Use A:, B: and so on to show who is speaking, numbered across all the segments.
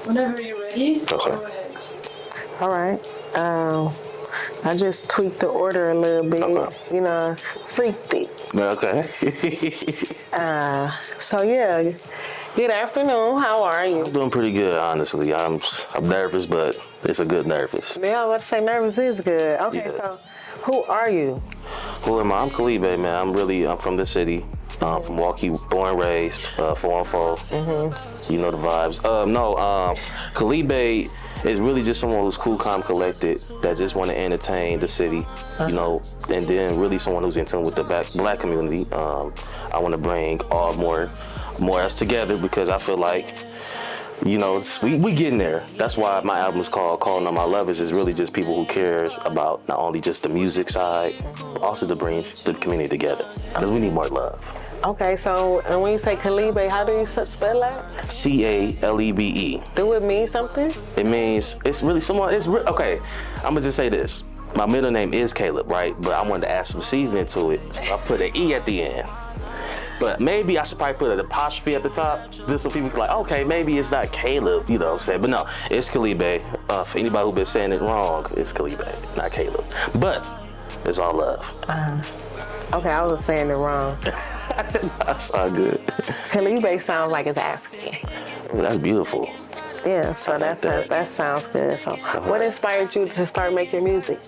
A: Whenever you're ready,
B: Okay.
A: go ahead.
C: All right. I just tweaked the order a little bit.
B: Okay.
C: You know, freaked it.
B: Okay.
C: So yeah. Good afternoon. How are you?
B: I'm doing pretty good, honestly. I'm nervous, but it's a good nervous.
C: Yeah, I was about to say nervous is good. Okay,
B: Yeah.
C: so who are you?
B: Who am I? I'm Calebe, man. I'm from the city. From Milwaukee, born and raised, 414. Mm-hmm. You know the vibes. Calebe is really just someone who's cool, calm, collected, that just want to entertain the city, you know, and then really someone who's in tune with the black community. I want to bring all more us together because I feel like, you know, we getting there. That's why my album is called Calling On My Lovers. Is really just people who cares about not only just the music side, but also to bring the community together. Because we need more love.
C: Okay, so and when you say Calebe, how do you spell that?
B: Calebe.
C: Do it mean something?
B: It means it's really someone. Okay. I'm gonna just say this. My middle name is Caleb, right? But I wanted to add some seasoning to it, so I put an E at the end. But maybe I should probably put an apostrophe at the top, just so people can like, okay, maybe it's not Caleb, you know what I'm saying? But no, it's Calebe. For anybody who's been saying it wrong, it's Calebe, not Caleb. But it's all love.
C: Okay, I was saying it wrong.
B: That's all good.
C: Calebe sounds like it's African.
B: Well, that's beautiful.
C: Yeah, so
B: like
C: that sounds good. So what inspired you to start making music?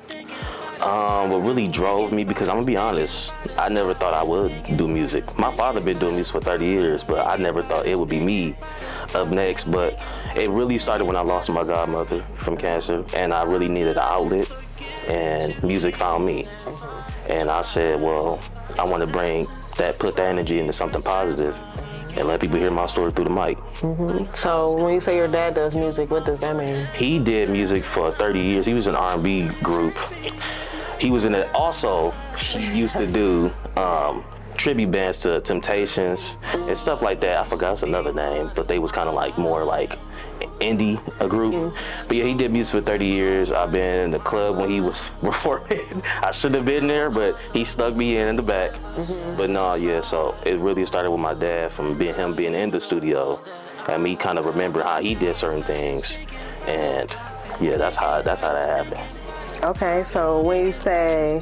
B: What really drove me, because I'm gonna be honest, I never thought I would do music. My father been doing music for 30 years, but I never thought it would be me up next. But it really started when I lost my godmother from cancer, and I really needed an outlet, and music found me. And I said, well, I want to put that energy into something positive and let people hear my story through the mic.
C: Mm-hmm. So when you say your dad does music, what does that mean?
B: He did music for 30 years. He was in an R&B group. He was in it. Also, he used to do tribute bands to Temptations and stuff like that. I forgot it's another name, but they was kind of like more like indie group. Mm-hmm. But yeah, he did music for 30 years. I've been in the club when he was performing. I should have been there, but he stuck me in the back. Mm-hmm. But no, yeah, so it really started with my dad, from him being in the studio and me kind of remember how he did certain things. And yeah, that's how that happened.
C: Okay, so when you say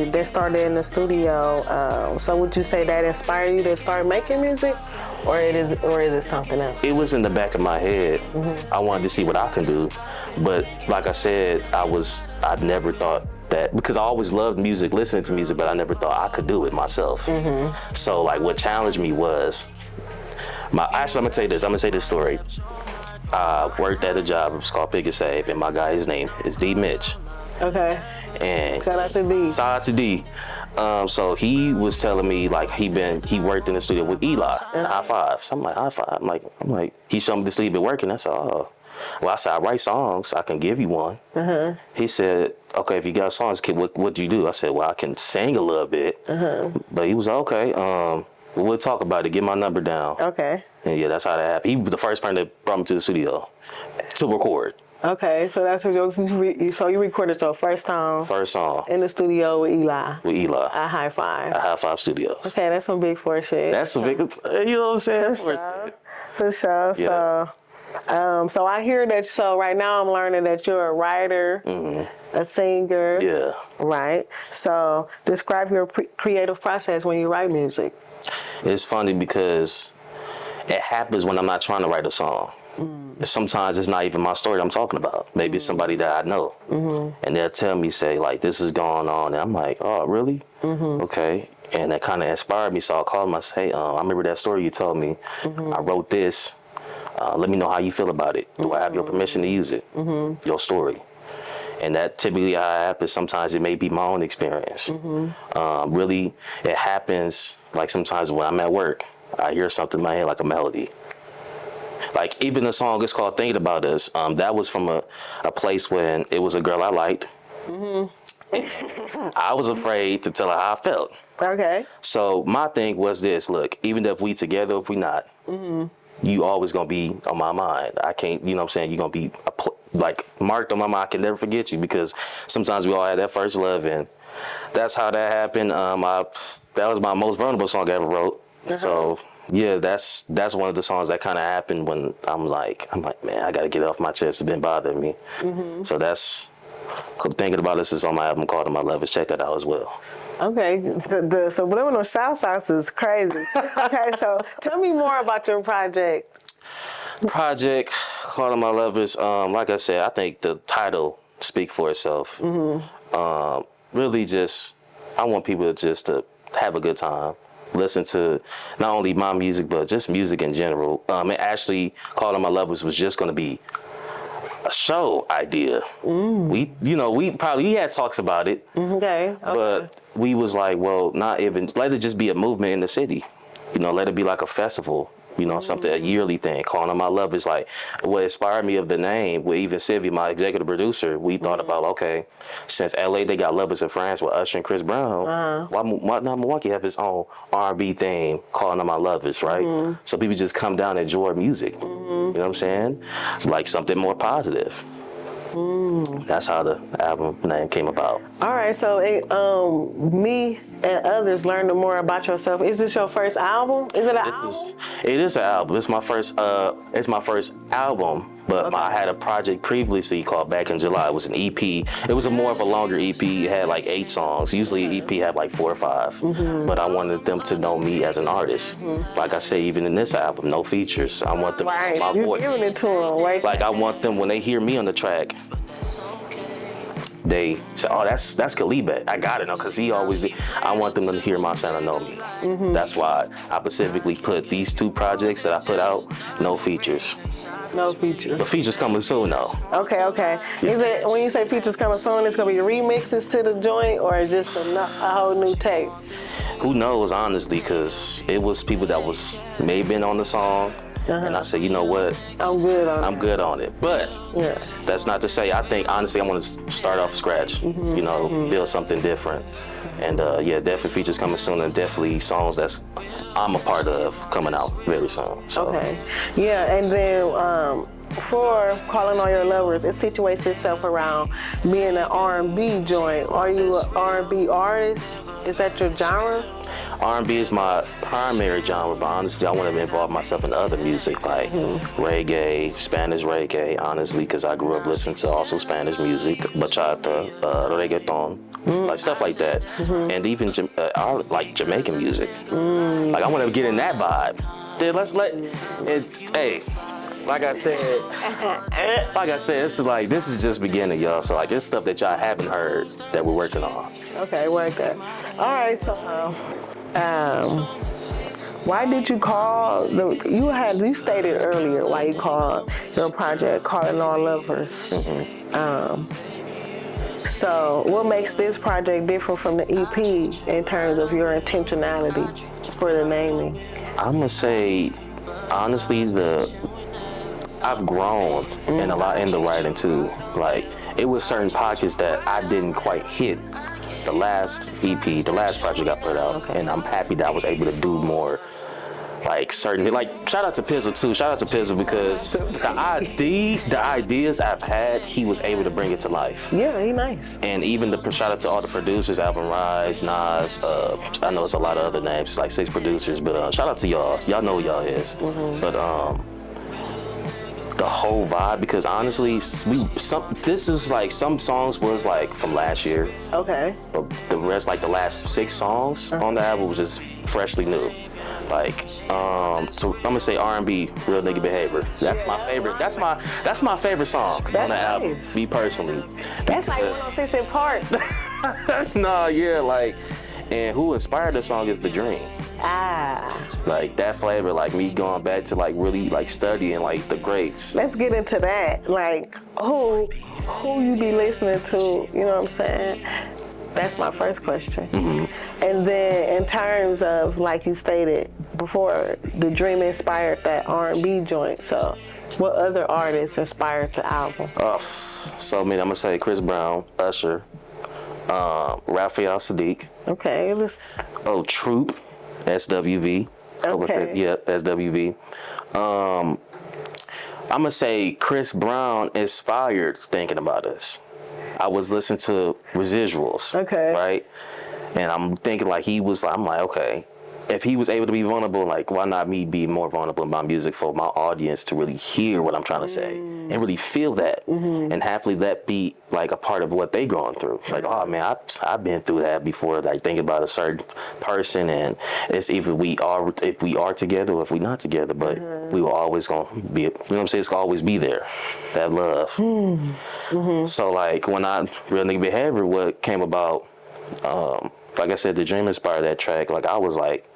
C: they started in the studio, so would you say that inspired you to start making music, or is it something else?
B: It was in the back of my head. Mm-hmm. I wanted to see what I can do, but like I said, I never thought that, because I always loved music, listening to music, but I never thought I could do it myself. Mm-hmm. So like what challenged me was actually I'm gonna say this story. I worked at a job, it was called Pick and Save, and my guy, his name is D. Mitch. Okay. And shout out to D. Shout out to D. So he was telling me like he worked in the studio with Eli, High Five. So I'm like, High Five. I'm like, he showed me the studio he been working. I said, oh. Well, I said, I write songs. I can give you one. Uh-huh. He said, okay, if you got songs, kid, what do you do? I said, well, I can sing a little bit. Uh-huh. But he was like, okay. We'll talk about it. Get my number down. Okay. And yeah, that's how that happened. He was the first person that brought me to the studio to record. Okay, so that's what you recorded your first song. First song. In the studio with Eli. With Eli. At High Five. At High Five Studios. Okay, that's some big four shit. That's some big, you know what I'm saying? For sure. Yeah. So I hear that. So right now I'm learning that you're a writer, mm-hmm. a singer. Yeah. Right. So describe your creative process when you write music. It's funny because it happens when I'm not trying to write a song. Mm. Sometimes it's not even my story I'm talking about. Maybe it's somebody that I know. Mm-hmm. And they'll tell me, say, like, this is going on. And I'm like, oh, really? Mm-hmm. Okay. And that kind of inspired me. So I called him. I said, hey, I remember that story you told me. Mm-hmm. I wrote this. Let me know how you feel about it. Do I have your permission to use it? Mm-hmm. Your story. And that typically how it happens. Sometimes it may be my own experience. Mm-hmm. Really, it happens like sometimes when I'm at work, I hear something in my head like a melody. Like even the song is called Thinking About Us. That was from a place when it was a girl I liked. Mm-hmm. I was afraid to tell her how I felt. Okay. So my thing was this, look, even if we together, if we not, mm-hmm. you always gonna be on my mind. I can't, you know what I'm saying? You're gonna be like marked on my mind. I can never forget you, because sometimes we all had that first love, and that's how that happened. That was my most vulnerable song I ever wrote. Uh-huh. So yeah, that's one of the songs that kind of happened when I'm like, man, I gotta get it off my chest. It's been bothering me. So that's thinking about this is on my album called "My Love Is." Check that out as well.
C: Okay, so the subliminal shout outs is crazy. Okay, so tell me more about your project.
B: Project called "My Love Is." Like I said, I think the title speak for itself. Really, just I want people just to have a good time. Listen to not only my music, but just music in general. And actually, Calling My Lovers was just going to be a show idea. We had talks about it.
C: Okay.
B: But we was like, well, not even, let it just be a movement in the city. Let it be like a festival. Something, a yearly thing. Calling My Love is like what inspired me of the name. With even Sylvie, my executive producer, we thought about, okay, since LA they got Lovers in France with Usher and Chris Brown, why not Milwaukee have its own R&B theme, Calling My Lovers, right? So people just come down and enjoy music. You know what I'm saying? Like something more positive. That's how the album name came about.
C: All right, so me and others learning more about yourself. Is this your first album? Is it an album?
B: It is an album. It's my first. It's my first album. But I had a project previously called Back in July. It was an EP. It was more of a longer EP. It had like 8 songs. Usually an EP had like 4 or 5. But I wanted them to know me as an artist. Like I say, even in this album, no features. I want them to know my voice.
C: You're giving it to them, right?
B: Like I want them, when they hear me on the track, they say, oh, that's Calebe. I got it now, because he always did. I want them to hear my sound and know me. That's why I specifically put these 2 projects that I put out, no features.
C: No features.
B: But features coming soon, though.
C: Okay. Yeah. Is it, when you say features coming soon, it's going to be remixes to the joint, or just a whole new tape?
B: Who knows, honestly, because it was people that was maybe been on the song. And I said, you know what?
C: I'm good on it.
B: But that's not to say, I think, honestly, I want to start off scratch, build something different. And definitely features coming soon, and definitely songs that's I'm a part of coming out very soon. So.
C: Okay. Yeah, and then for Calling All Your Lovers, it situates itself around being an R&B joint. Are you an R&B artist? Is that your genre?
B: R&B is my primary genre, but honestly, I want to involve myself in other music like reggae, Spanish reggae, honestly, because I grew up listening to also Spanish music, bachata, reggaeton, like stuff like that, and even like Jamaican music. Like I want to get in that vibe. Then let's let it. Hey. Like I said, this is just beginning, y'all. So like, it's stuff that y'all haven't heard that we're working on.
C: Okay, work that. All right, so why did you call you stated earlier why you called your project Calling All Lovers? So what makes this project different from the EP in terms of your intentionality for the naming? I'm
B: gonna say, honestly, I've grown in a lot in the writing too. Like, it was certain pockets that I didn't quite hit the last EP, the last project I put out, and I'm happy that I was able to do more. Like certain, like shout out to Pizzle too. Shout out to Pizzle because the ideas I've had, he was able to bring it to life. Yeah, he nice. And even shout out to all the producers, Alvin Rise, Nas. I know it's a lot of other names, it's like 6 producers, but shout out to y'all. Y'all know who y'all is. But the whole vibe, because honestly, this is like some songs was like from last year. Okay. But the rest, like the last 6 songs on the album, was just freshly new. Like, so I'm gonna say R&B, Real Nigga Behavior. That's my favorite. That's my favorite song on the album. Me personally. That's like 106 in Park. No, yeah, like, and who inspired the song is The Dream. Like that flavor, like me going back to like really like studying like the greats. Let's get into that. Like who you be listening to, you know what I'm saying? That's my first question. And then in terms of, like you stated before, The Dream inspired that R&B joint. So what other artists inspired the album? So I mean, I'm gonna say Chris Brown, Usher, Raphael Sadiq. Okay. Troop. SWV. Okay. Yeah, SWV. I'm gonna say Chris Brown inspired Thinking About Us. I was listening to Residuals. Okay. Right? And I'm thinking like I'm like, okay, if he was able to be vulnerable, like, why not me be more vulnerable in my music for my audience to really hear what I'm trying to say and really feel that and happily that be like a part of what they going through. Like, oh man, I've been through that before. Like thinking about a certain person, and it's either if we are together or if we not together, but we were always gonna be. You know what I'm saying? It's gonna always be there. That love. So like when Real Nigga Behavior, what came about. Like I said, the dream inspired that track. Like I was like,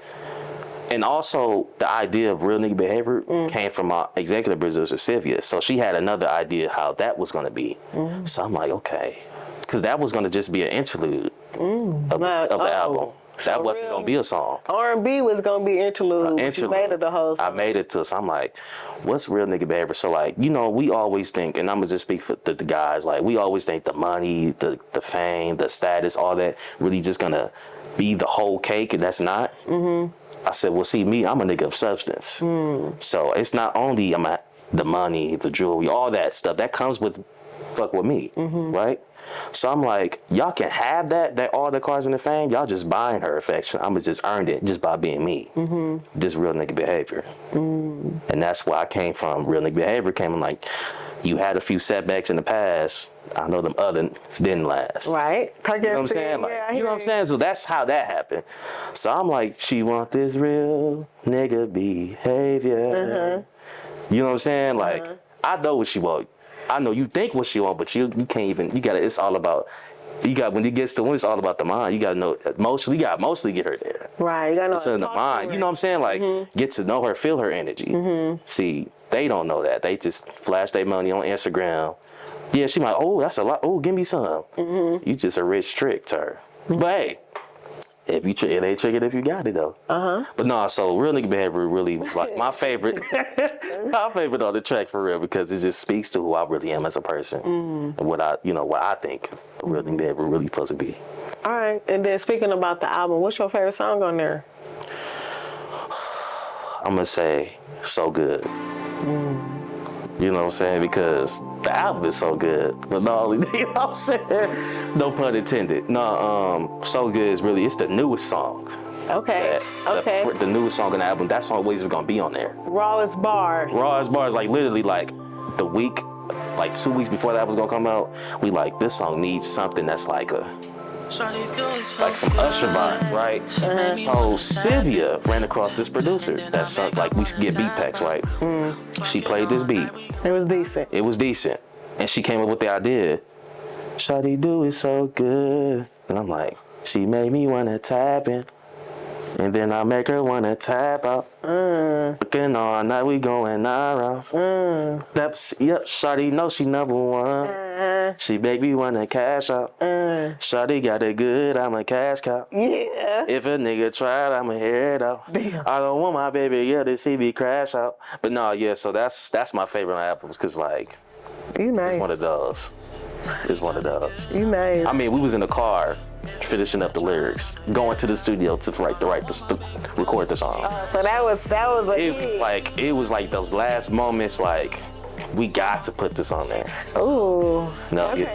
B: and also the idea of Real Nigga Behavior came from my executive producer Sylvia. So she had another idea how that was gonna be. So I'm like, okay, because that was gonna just be an interlude of the album. That wasn't gonna be a song.
C: R&B was gonna be interlude. You made it the whole song.
B: I made it to. So I'm like, what's Real Nigga Behavior? So like, you know, we always think, and I'm gonna just speak for the guys. Like, we always think the money, the fame, the status, all that really just gonna be the whole cake, and that's not. I said, well, see, me, I'm a nigga of substance. So it's not only the money, the jewelry, all that stuff that comes with fuck with me, right? So I'm like, y'all can have that all the cars and the fame. Y'all just buying her affection. I'ma just earned it just by being me. This Real Nigga Behavior. And that's where I came from. Real Nigga Behavior came from like, you had a few setbacks in the past. I know them others didn't last.
C: Right.
B: You know what I'm saying? Like, you know what I'm saying? So that's how that happened. So I'm like, she want this real nigga behavior. You know what I'm saying? Like, I know what she want. I know you think what she want, but you can't even. You gotta. It's all about. You got when it gets to when it's all about the mind. You gotta know mostly. You gotta mostly get her there.
C: Right. You gotta know.
B: It's in the mind. You know what I'm saying? Like get to know her, feel her energy. See, they don't know that. They just flash their money on Instagram. Yeah, she might. Oh, that's a lot. Oh, give me some. You just a rich trick to her. But hey. If you it ain't trick it if you got it though. But no, so Real Nigga Behavior really was like my favorite, my favorite on the track for real because it just speaks to who I really am as a person and what I think a Real Nigga Behavior really supposed to be.
C: All right, and then speaking about the album, what's your favorite song on there?
B: I'm gonna say So Good. You know what I'm saying? Because the album is so good. But the only thing, you know what I'm saying? No pun intended. No, So Good is really, it's the newest song.
C: Okay.
B: The newest song on the album, that song always gonna be on there.
C: Rawest Bars.
B: Rawest Bars, like literally like the week, like 2 weeks before that was gonna come out, we like, this song needs something that's like some Usher vibes, right? So Sylvia ran across this producer that's like we get beat packs, right? She played this beat.
C: It was decent.
B: It was decent, and she came up with the idea. Shawty do it so good, and I'm like, she made me wanna tap in, and then I make her wanna tap out. Looking all night, we going around. That's Shawty know she number one. She make me wanna cash out. Shawty got it good, I'm a cash cow.
C: Yeah.
B: If a nigga tried, I'ma hear it out.
C: Damn.
B: I don't want my baby girl to see me crash out. But no, yeah, so that's my favorite album because like,
C: You nice.
B: it's one of those. It's one of those.
C: You nice.
B: I mean, we was in the car finishing up the lyrics, going to the studio to record the song.
C: So that was a hit.
B: It was like those last moments, like we got to put this on there.
C: Ooh.
B: No,
C: okay.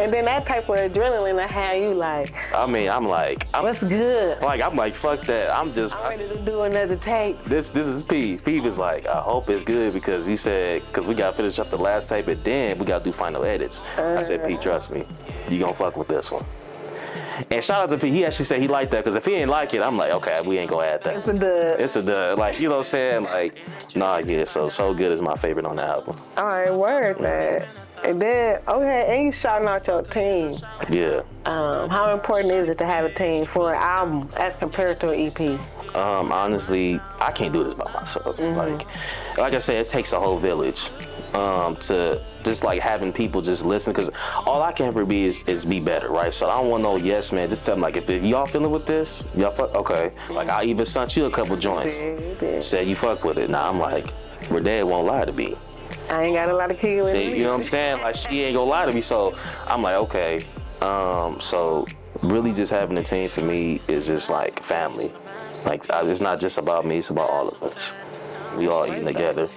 C: And then that type of adrenaline that had you like.
B: I mean, I'm
C: what's good?
B: Like I'm like fuck that. I'm
C: ready to do another tape.
B: This is P. P was like, I hope it's good because he said because we got to finish up the last tape and then we got to do final edits. I said, P, trust me, you gonna fuck with this one. And shout out to P. He actually said he liked that because if he ain't like it, I'm like, okay, we ain't gonna add that.
C: It's a dub.
B: It's a dub. Like, you know what I'm saying? Like, nah, yeah, so Good is my favorite on the album.
C: All right, word that. And then, and you shouting out your team.
B: Yeah.
C: How important is it to have a team for an album as compared to an EP?
B: Honestly, I can't do this by myself. Like I said, it takes a whole village to just like having people just listen because all I can ever be is be better, right? So I don't want no yes man. Just tell them like if y'all feeling with this, y'all fuck okay. Like I even sent you a couple joints, said you fuck with it. Now I'm like, her dad won't lie to me.
C: I ain't got a lot of kids with me.
B: You know what I'm saying? Like she ain't gonna lie to me. So I'm like okay. So really just having a team for me is just like family. Like it's not just about me, it's about all of us. We all eating together.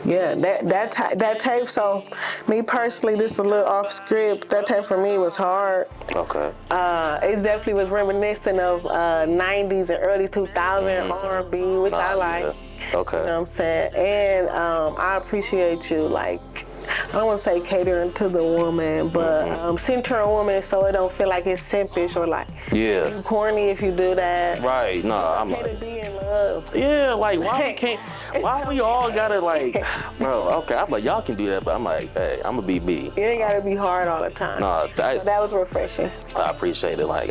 C: Yeah, that tape. So, me personally, this is a little off script. That tape for me was hard.
B: Okay.
C: It definitely was reminiscent of '90s and early 2000 R&B, which I like.
B: Yeah. Okay.
C: You know what I'm saying? And I appreciate you, like, I don't want to say catering to the woman, but center a woman so it don't feel like it's simpish or like
B: Yeah.
C: you corny if you do that.
B: Right. No, I'm
C: Okay to
B: like,
C: be in love.
B: yeah, like why we all gotta like, bro, okay, I'm like, y'all can do that, but I'm like, hey, I'm gonna be me.
C: You ain't gotta be hard all the time.
B: No,
C: So that was refreshing.
B: I appreciate it. Like,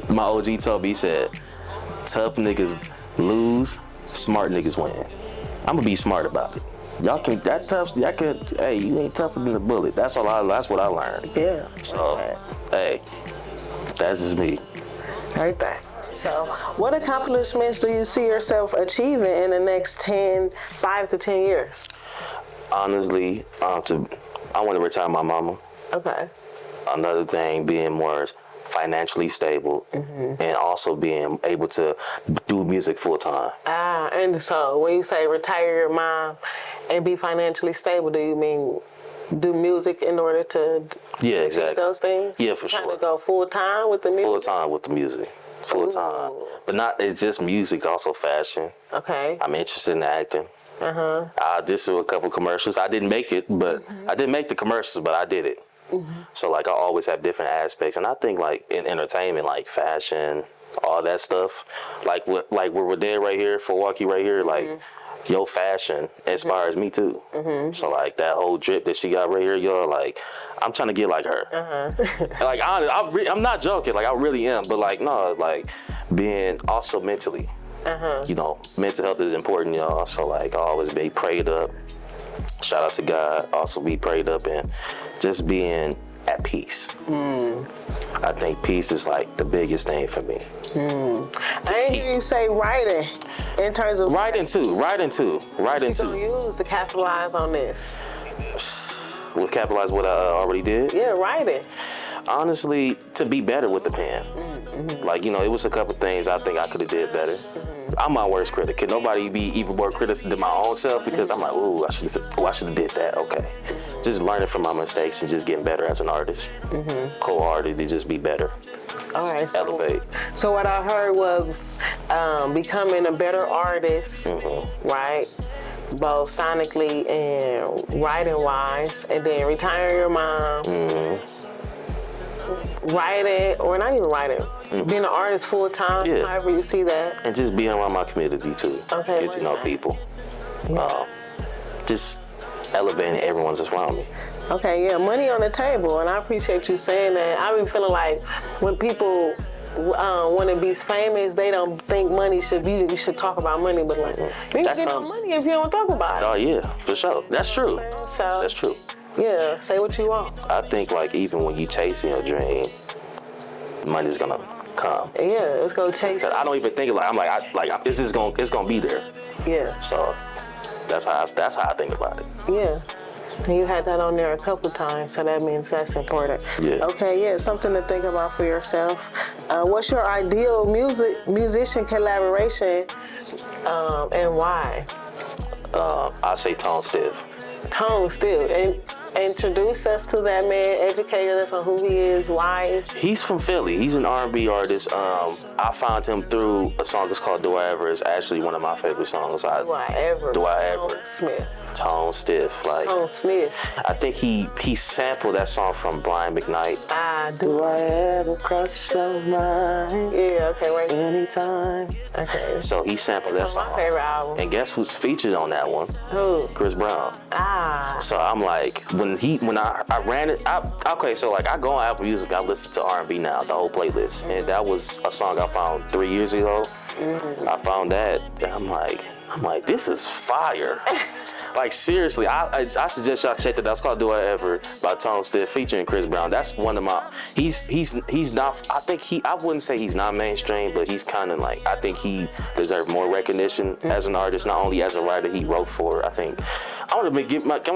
B: my OG told me, he said, tough niggas lose, smart niggas win. I'm gonna be smart about it. Y'all can, hey, you ain't tougher than a bullet. That's what I learned.
C: Yeah.
B: So, hey, that's just me.
C: Right there. So, what accomplishments do you see yourself achieving in the next 5 to 10 years?
B: Honestly, I want to retire my mama.
C: Okay.
B: Another thing, being more financially stable, and also being able to do music full time.
C: And so when you say retire your mom and be financially stable, do you mean do music in order to
B: Yeah, exactly.
C: achieve those things?
B: Yeah, for
C: Trying
B: sure.
C: to go full time with the music?
B: Full time with the music. Full time. But not, it's just music, also fashion.
C: Okay.
B: I'm interested in acting. I did do a couple commercials. I didn't make it, but I didn't make the commercials, but I did it. So like I always have different aspects, and I think like in entertainment, like fashion, all that stuff, like where we're there right here, Milwaukee right here, like your fashion inspires me too. So like that whole drip that she got right here, yo, like I'm trying to get like her. Like I'm not joking, like I really am, but like no, like being also mentally. You know, mental health is important, y'all. So like I always be prayed up. Shout out to God. Also be prayed up and just being at peace. I think peace is like the biggest thing for me.
C: I didn't hear you say writing in terms of
B: Writing too.
C: what you gonna use to capitalize on this.
B: We'll capitalize what I already did.
C: Yeah, writing.
B: Honestly, to be better with the pen. Like, you know, it was a couple things I think I could have did better. I'm my worst critic. Can nobody be even more critical than my own self? Because I'm like, ooh, I should have did that. Okay. Just learning from my mistakes and just getting better as an artist. Co-artist, to just be better.
C: All right. So,
B: Elevate.
C: So what I heard was becoming a better artist, right? Both sonically and writing wise, and then retiring your mom. Writing, or not even writing, being an artist full time, however you see that.
B: And just being around my community too.
C: Okay.
B: Get to know people. Just elevating everyone that's around me.
C: Okay, yeah, money on the table, and I appreciate you saying that. I've been feeling like when people want to be famous, they don't think money should be, we should talk about money, but like, you can get no money if you don't talk about it.
B: Oh yeah, for sure. That's true.
C: So,
B: that's true.
C: Yeah, say what you want.
B: I think like even when you chasing your dream, money's gonna come.
C: Yeah, it's gonna chase.
B: Cause I don't even think like it's gonna be there.
C: Yeah.
B: So that's how I think about it.
C: Yeah. And you had that on there a couple times, so that means that's important.
B: Yeah.
C: Okay, yeah, something to think about for yourself. What's your ideal musician collaboration, and why?
B: I say Tone Stiff.
C: Tone Stiff. And introduce us to that man, educate us on who he is, why.
B: He's from Philly. He's an R&B artist. I found him through a song that's called Do I Ever. It's actually one of my favorite songs. Do I Ever?
C: Tone Smith.
B: Tone Stiff. Like,
C: Tone Smith.
B: I think he sampled that song from Brian McKnight.
C: Do
B: I ever cross your mind?
C: Yeah, okay, right.
B: Anytime.
C: Okay.
B: So he sampled that song.
C: My favorite album.
B: And guess who's featured on that one?
C: Who?
B: Chris Brown. So I'm like, when I ran it, so like I go on Apple Music, I listen to R&B now, the whole playlist. And that was a song I found 3 years ago. I found that, and I'm like, this is fire. Like seriously, I suggest y'all check that. That's called "Do I Ever" by Tone Stiff featuring Chris Brown. That's one of my. He's not. I wouldn't say he's not mainstream, but he's kind of like. I think he deserves more recognition as an artist, not only as a writer he wrote for. I think I want to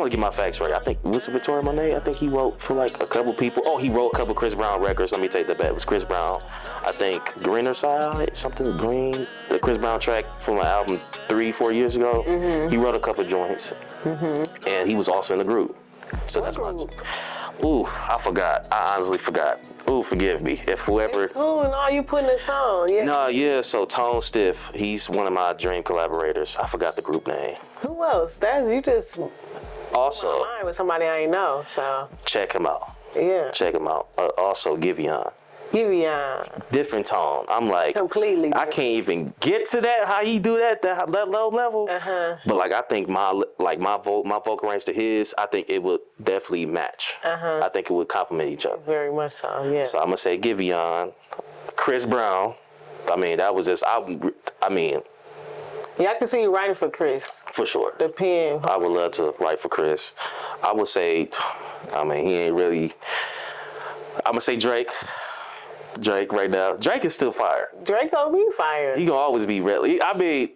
B: get my facts right. I think was it Victoria Monet? I think he wrote for like a couple people. Oh, he wrote a couple Chris Brown records. Let me take that back. It was Chris Brown. I think Greener Side, something green. The Chris Brown track from my album 3-4 years ago. He wrote a couple joints. and he was also in the group. So that's my. Ooh, I forgot. I honestly forgot. Ooh, forgive me if whoever.
C: Oh no, you putting this on? Yeah.
B: No, yeah. So Tone Stiff, he's one of my dream collaborators. I forgot the group name.
C: Who else? That's you just.
B: Also,
C: Mine with somebody I ain't know. So.
B: check him out.
C: Yeah.
B: Check him out. Also, Giveon.
C: Giveon.
B: Different tone. I'm like,
C: Completely
B: I can't even get to that. How he do that low level. But like, I think my vocal range to his, I think it would definitely match. I think it would complement each other.
C: Very much so. Yeah.
B: So I'm gonna say Giveon, Chris Brown. I mean, that was just. I mean.
C: Yeah, I can see you writing for Chris.
B: For sure.
C: The pen.
B: I would love to write for Chris. I would say, I mean, he ain't really. I'm gonna say Drake. Drake right now. Drake is still fire.
C: Drake gonna be fire.
B: He gonna always be really. I mean,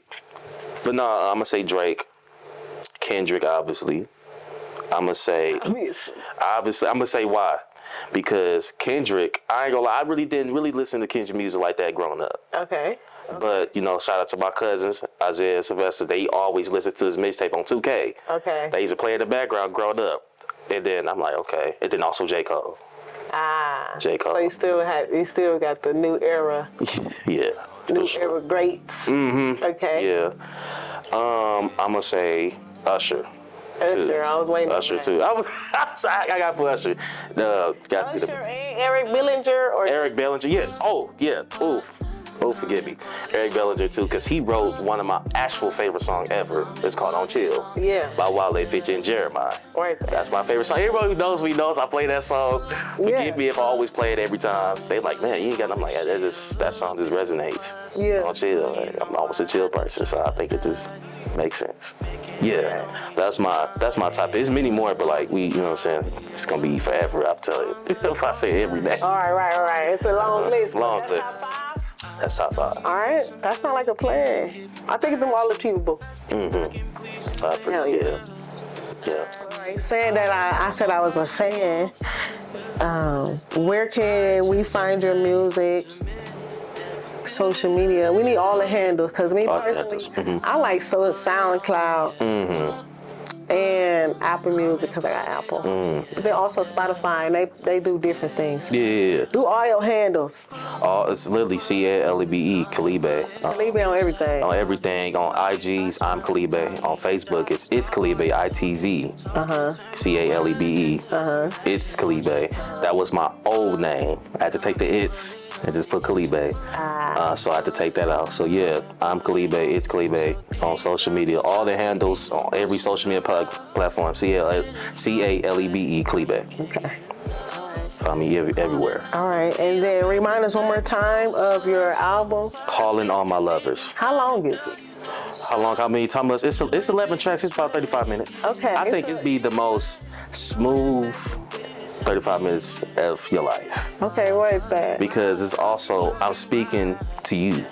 B: but no, I'm gonna say Drake. Kendrick, obviously. I'm gonna say. Obviously, I'm gonna say why. Because Kendrick, I ain't gonna lie, I really didn't listen to Kendrick music like that growing up.
C: Okay.
B: But, you know, shout out to my cousins, Isaiah and Sylvester. They always listen to his mixtape on 2K.
C: Okay.
B: They used to play in the background growing up. And then I'm like, okay. And then also J. Cole. J. Cole.
C: So you still got the new era.
B: Yeah.
C: New era greats. Okay.
B: Yeah. I'm gonna say Usher.
C: Usher, I was waiting
B: Usher
C: on that.
B: too. I got to put Usher.
C: Usher and Eric Bellinger or
B: Eric Bellinger, yeah. Oh, yeah. Oof. Oh, forgive me. Eric Bellinger too, because he wrote one of my actual favorite songs ever. It's called On Chill.
C: Yeah.
B: By Wale, Fitch, and Jeremiah.
C: Right.
B: That's my favorite song. Everybody who knows me knows I play that song. Forgive me if I always play it every time. They like, man, you ain't got. I'm like, that song just resonates.
C: Yeah.
B: On Chill. Like, I'm always a chill person, so I think it just makes sense. Yeah, that's my type. There's many more, but like you know what I'm saying? It's gonna be forever, I'll tell you. If I say it every day.
C: All right. It's a long list.
B: Long list. That's top 5.
C: All right, that sounds like a plan. I think it's all achievable.
B: Hell yeah. Yeah.
C: All right, saying that I said I was a fan, where can we find your music? Social media. We need all the handles because me personally, I like SoundCloud and Apple Music because I got Apple. But then also Spotify and they do different things.
B: Yeah.
C: Do all your handles.
B: It's literally Calebe, Calebe.
C: Calebe on everything.
B: On everything. On IGs, I'm Calebe. On Facebook, it's Calebe, ITZ. Calebe. It's Calebe. That was my old name. I had to take the it's and just put Calebe. So I had to take that out. So yeah, I'm Calebe. It's Calebe on social media. All the handles on every social media platform. Calebe, Calebe.
C: Okay.
B: Find me everywhere.
C: All right, and then remind us one more time of your album.
B: Calling All My Lovers.
C: How long is it?
B: How long? How many times? It's 11 tracks. It's about 35 minutes.
C: Okay.
B: I think it'd be the most smooth 35 minutes of your life.
C: Okay, what is that?
B: Because it's also, I'm speaking to you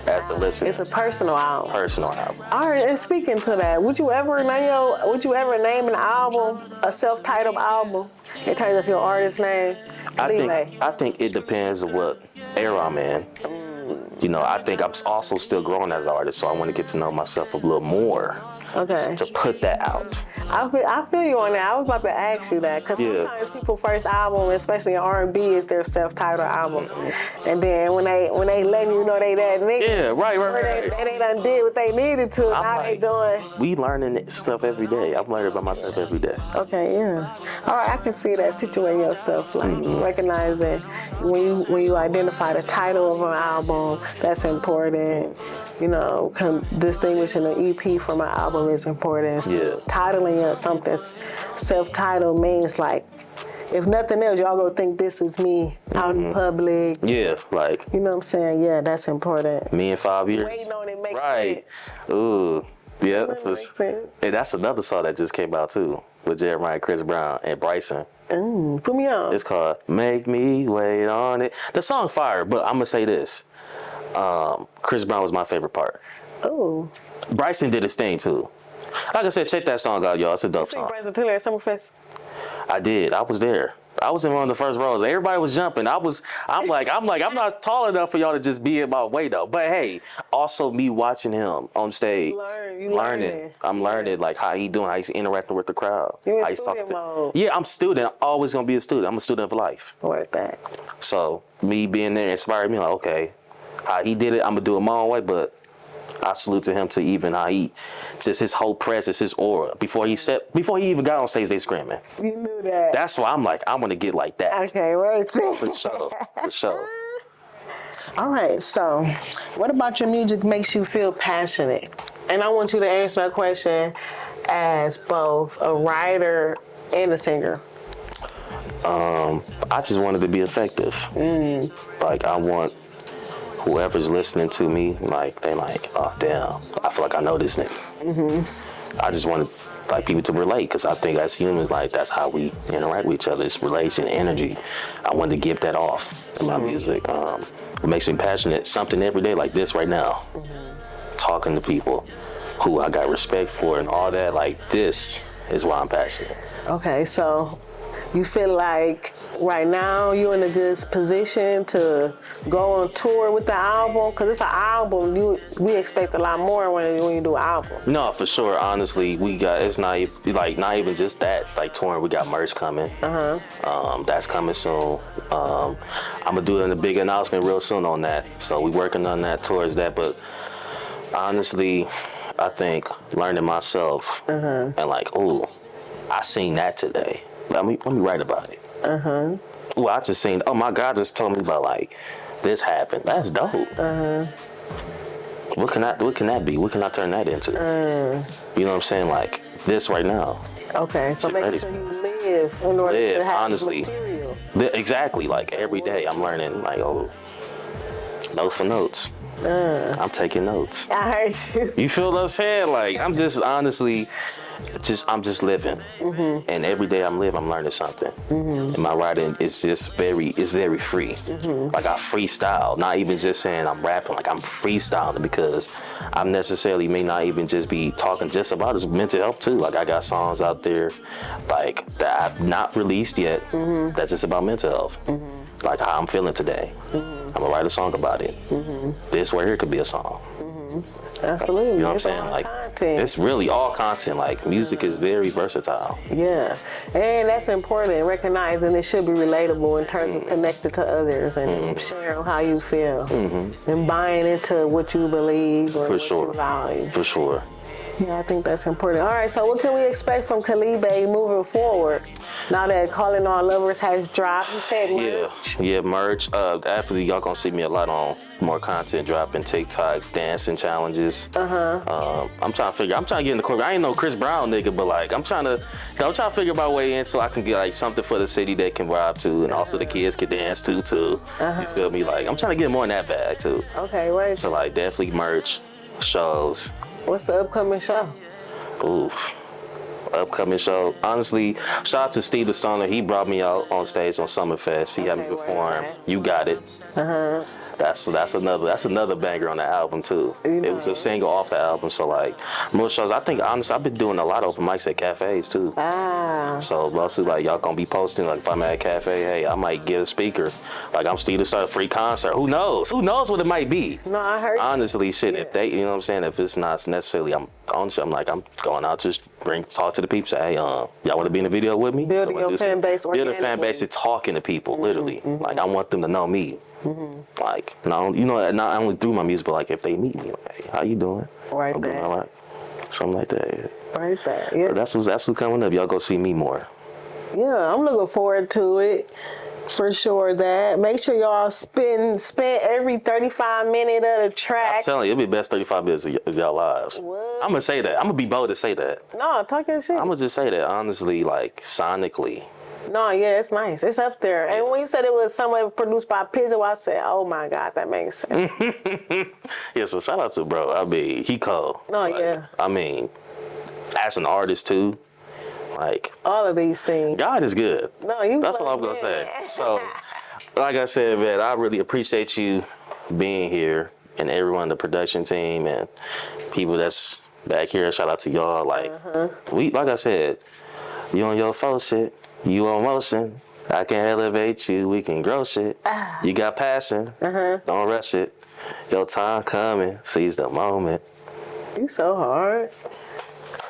B: as the listener.
C: It's a personal album.
B: Personal album.
C: All right, and speaking to that, would you ever name an album a self-titled album in terms of your artist name?
B: I think it depends on what era I'm in. You know, I think I'm also still growing as an artist, so I want to get to know myself a little more.
C: Okay.
B: To put that out.
C: I feel you on that. I was about to ask you that because sometimes people's first album, especially in R&B, is their self-titled album, and then when they letting you know they that nigga, they done did what they needed to. Now they doing.
B: We learning stuff every day. I'm learning about myself every day.
C: Okay, yeah. All right, I can see that situating yourself, like recognizing when you identify the title of an album, that's important. You know, distinguishing an EP from an album is important. So titling something self-titled means like, if nothing else, y'all go think this is me out in public.
B: Yeah, like.
C: You know what I'm saying? Yeah, that's important.
B: Me in 5 years.
C: Waiting on it make sense.
B: Ooh. Yeah.
C: And
B: that's another song that just came out too with Jeremiah, Chris Brown, and Bryson.
C: Put me on.
B: It's called Make Me Wait on It. The song fire, but I'm going to say this. Chris Brown was my favorite part.
C: Oh.
B: Bryson did his thing too. Like I said, check that song out, y'all. It's a dope song.
C: Bryson Tiller at Summerfest?
B: I did. I was there. I was in one of the first rows. Everybody was jumping. I'm like, I'm not tall enough for y'all to just be in my way though. But hey, also me watching him on stage, learning. I'm learning like how he doing, how he's interacting with the crowd.
C: You're
B: how
C: in
B: he's talking
C: student mode.
B: Yeah, I'm student. Always gonna be a student. I'm a student for life.
C: Worth that.
B: So me being there inspired me. Like, okay, how he did it, I'm gonna do it my own way. But I salute to him to even how he, just his whole presence, his aura. Before he even got on stage, they screaming.
C: You knew that.
B: That's why I'm like, I want to get like that.
C: Okay, right there.
B: For sure.
C: All right, so what about your music makes you feel passionate? And I want you to answer that question as both a writer and a singer.
B: I just wanted to be effective. Like, I want whoever's listening to me, like, they like, oh, damn, I feel like I know this nigga. I just wanted, like, people to relate, because I think as humans, like, that's how we interact with each other. It's relation, energy. I wanted to give that off in my music. It makes me passionate. Something every day like this right now. Talking to people who I got respect for and all that, like, this is why I'm passionate. Okay,
C: so you feel like right now you're in a good position to go on tour with the album? Because it's an album, we expect a lot more when you do an album.
B: No, for sure. Honestly, it's not even just that. Like, touring, we got merch coming. That's coming soon. I'm gonna do a big announcement real soon on that. So we working on that towards that. But honestly, I think learning myself and like, ooh, I seen that today. Let me write about it. Well, I just seen, oh my God, just told me about, like, this happened. That's dope. What can that be? What can I turn that into? You know what I'm saying? Like, this right now.
C: Okay, so make sure you live in order to have
B: honestly.
C: material.
B: Exactly, like, every day I'm learning, like, oh, note for notes. I'm taking notes.
C: I heard you.
B: You feel what I'm saying? Like, I'm just honestly, I'm just living. And every day I'm learning something. And my writing is just very free. Like, I freestyle, not even just saying I'm rapping, like, I'm freestyling, because I necessarily may not even just be talking just about his mental health too. Like, I got songs out there, like, that I've not released yet, that's just about mental health. Like, how I'm feeling today. I'm gonna write a song about it. This right here could be a song.
C: Absolutely.
B: You know what I'm saying? Like, content. It's really all content. Like, music is very versatile.
C: Yeah, and that's important. Recognizing it should be relatable in terms of connected to others and sharing how you feel and buying into what you believe or what you value.
B: For sure.
C: Yeah, I think that's important. All right, so what can we expect from Calebe moving forward? Now that Calling All Lovers has dropped, you said merch.
B: Yeah, merch. After y'all gonna see me a lot on more content dropping, TikToks, dancing challenges. I'm trying to get in the corner. I ain't no Chris Brown nigga, but like I'm trying to figure my way in so I can get like something for the city they can vibe to, and also the kids can dance to too. You feel me? Like, I'm trying to get more in that bag too.
C: Okay, right.
B: So like definitely merch, shows.
C: What's the upcoming show?
B: Oof. Upcoming show. Honestly, shout out to Steve the Stoner. He brought me out on stage on Summerfest. He had me perform You Got It. That's another banger on the album too. It was a single off the album. So like most shows, I think honestly I've been doing a lot of open mics at cafes too. So mostly like y'all gonna be posting, like if I'm at a cafe, hey, I might get a speaker. Like I'm Steve to start a free concert. Who knows? Who knows what it might be?
C: No, I heard.
B: Honestly, shit. If they, you know what I'm saying, if it's not necessarily, I'm going out to talk to the people. Say, hey, y'all want to be in the video with me?
C: Building your fan base.
B: Building a fan base and talking to people, literally. Like I want them to know me. Like, not only through my music, but like if they meet me, like, hey, how you doing?
C: Right
B: I'm
C: there.
B: doing all right. Something like that. Yeah.
C: Right there. Yeah.
B: So that's what's coming up. Y'all go see me more.
C: Yeah, I'm looking forward to it. For sure that. Make sure y'all spend every 35 minutes of the track.
B: I'm telling you, it'll be the best 35 minutes of y'all lives.
C: What?
B: I'm gonna say that. I'm gonna be bold to say that.
C: No, talk your shit.
B: I'm gonna just say that honestly, like sonically.
C: No, yeah, it's nice. It's up there. And when you said it was somewhere produced by Pizzo, I said, oh my God, that makes sense.
B: Yeah, so shout out to bro. I mean, he cold.
C: No, like, yeah.
B: I mean, as an artist too, like
C: all of these things.
B: God is good.
C: No, you.
B: That's all I'm gonna say. So, like I said, man, I really appreciate you being here and everyone on the production team and people that's back here. Shout out to y'all. Like like I said, you on your full shit. You on motion. I can elevate you. We can grow shit. You got passion. Don't rush it. Your time coming. Seize the moment.
C: You so hard.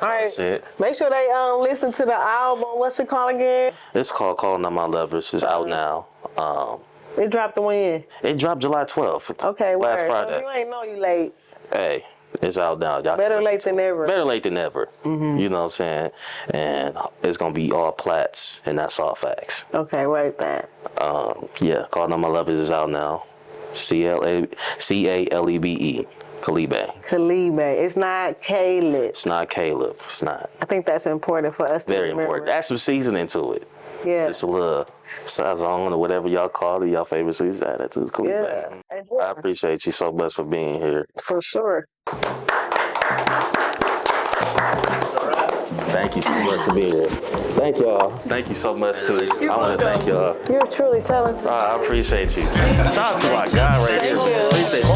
C: All right.
B: Shit.
C: Make sure they listen to the album. What's it called again?
B: It's called Calling Out My Lovers. It's out now.
C: It dropped when?
B: It dropped July 12th.
C: Okay,
B: last
C: word.
B: Friday.
C: So you ain't know you late.
B: Hey, it's out now. Y'all
C: Better late than never.
B: Better late than never. You know what I'm saying? And it's gonna be all plats, and that's all facts.
C: Okay, right back.
B: Yeah, Calling Out My Lovers is out now. Calebe. Calebe.
C: Calebe. It's not Caleb.
B: It's not Caleb. It's not.
C: I think that's important for us to
B: Very
C: remember.
B: important. Add some seasoning to it.
C: Yeah.
B: Just a little sazon or whatever y'all call it. Y'all favorite season. Add that to the Calebe.
C: Yeah.
B: I appreciate you so much for being here.
C: For sure.
B: Thank you so much for being here. Thank y'all. Thank you so much too. I want to thank y'all.
C: You're truly talented.
B: I appreciate you. Shout out to my guy right here. Appreciate you. I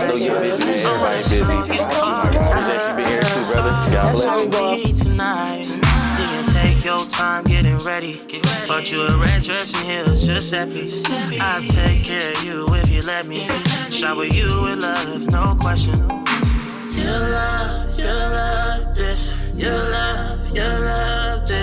B: know you're busy, man. Everybody's busy. Appreciate you being here too, brother. God bless you.
A: Tonight, you can take your time getting ready. But you a red dress and heels, just happy. I'll take care of you if you let me. Shower you with love, no question. You love this. You love this.